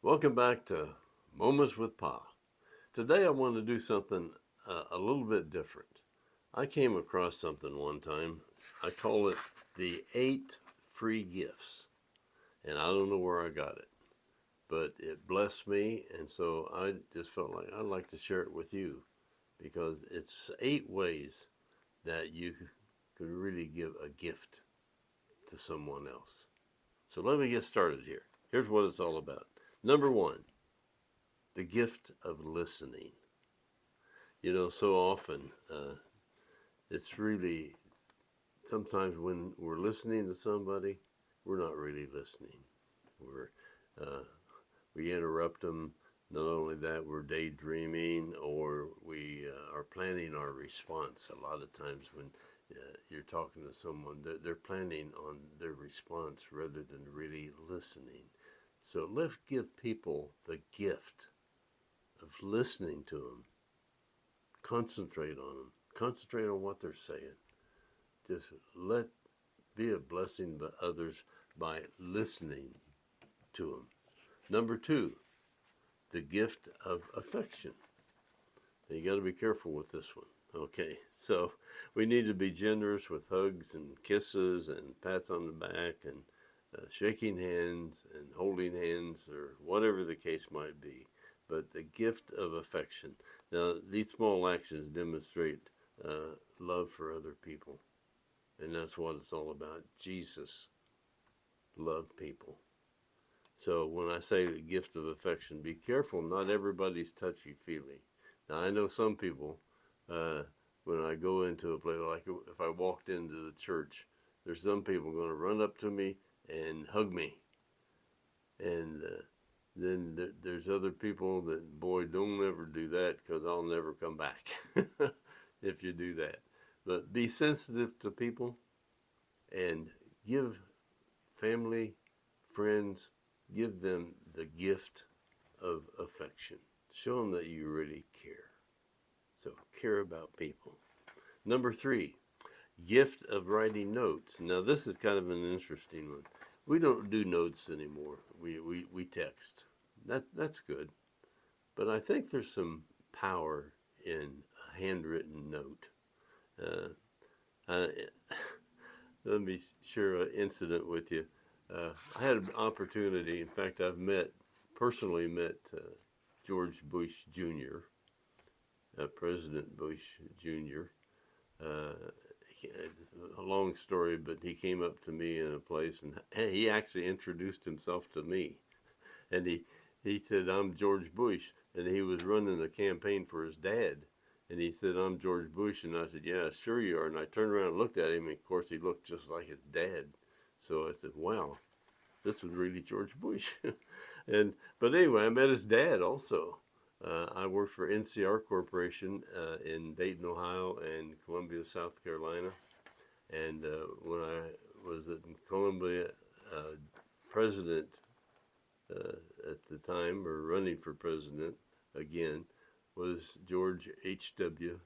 Welcome back to Moments with Pa. Today I want to do something a little bit different. I came across something one time. I call it the 8 free gifts. And I don't know where I got it, but it blessed me. And so I just felt like I'd like to share it with you because it's 8 ways that you can really give a gift to someone else. So let me get started here. Here's what it's all about. Number one, the gift of listening. So often it's really sometimes when we're listening to somebody, we're not really listening. We're we interrupt them. Not only that, we're daydreaming or we are planning our response. A lot of times when you're talking to someone, they're planning on their response rather than really listening. So let's give people the gift of listening to them. Concentrate on them. Concentrate on what they're saying. Just let be a blessing to others by listening to them. Number two, the gift of affection. And you got to be careful with this one. Okay, so we need to be generous with hugs and kisses and pats on the back and shaking hands and holding hands or whatever the case might be. But the gift of affection. Now, these small actions demonstrate love for other people. And that's what it's all about. Jesus loved people. So when I say the gift of affection, be careful. Not everybody's touchy-feely. Now, I know some people, when I go into a place, like if I walked into the church, there's some people going to run up to me and hug me. And then there's other people that, boy, don't ever do that because I'll never come back if you do that. But be sensitive to people and give family, friends, give them the gift of affection. Show them that you really care. So care about people. Number three, gift of writing notes. Now this is kind of an interesting one. We don't do notes anymore. We text. That's good. But I think there's some power in a handwritten note. Uh, uh, Let me share an incident with you. I had an opportunity. In fact, personally met George Bush Jr., President Bush Jr. Uh, a long story, but he came up to me in a place, and he actually introduced himself to me. And he said, "I'm George Bush," and he was running the campaign for his dad. And he said, "I'm George Bush." And I said, "Yeah, sure you are." And I turned around and looked at him. And of course, he looked just like his dad. So I said, "Wow, this was really George Bush." But anyway, I met his dad also. I worked for NCR Corporation in Dayton, Ohio, and Columbia, South Carolina. And when I was in Columbia, uh, president at the time, or running for president again, was George H.W.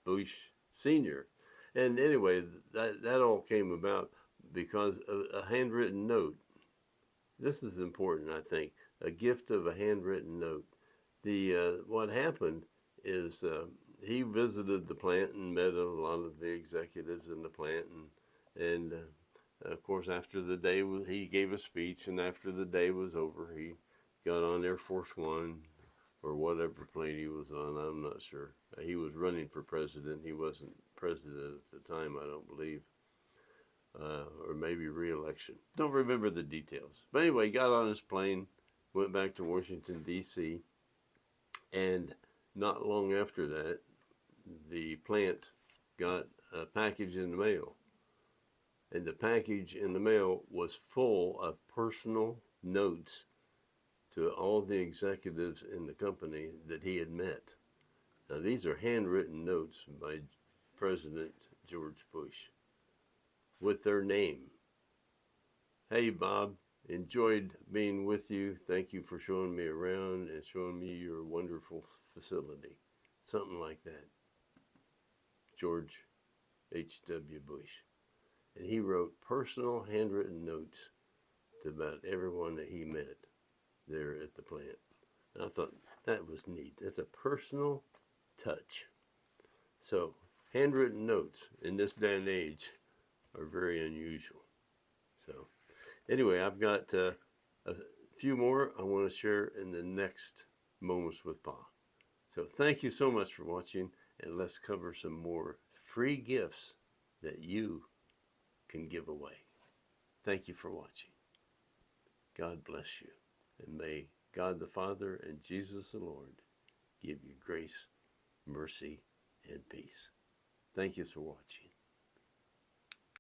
Bush Sr. And anyway, that all came about because of a handwritten note. This is important, I think. A gift of a handwritten note. The what happened is he visited the plant and met a lot of the executives in the plant, and of course after the day he gave a speech, and after the day was over, he got on Air Force One or whatever plane he was on. I'm not sure. He was running for president. He wasn't president at the time, I don't believe, or maybe re-election. Don't remember the details. But anyway, he got on his plane, went back to Washington D.C., and not long after that, the plant got a package in the mail. And the package in the mail was full of personal notes to all the executives in the company that he had met. Now, these are handwritten notes by President George Bush with their name. "Hey, Bob, enjoyed being with you. Thank you for showing me around and showing me your wonderful facility." Something like that. George H.W. Bush. And he wrote personal handwritten notes to about everyone that he met. there at the plant. And I thought that was neat. It's a personal touch. So handwritten notes in this day and age are very unusual. So anyway, I've got a few more I want to share in the next Moments with Pa. So thank you so much for watching, and let's cover some more free gifts that you can give away. Thank you for watching. God bless you, and may God the Father and Jesus the Lord give you grace, mercy, and peace. Thank you for watching.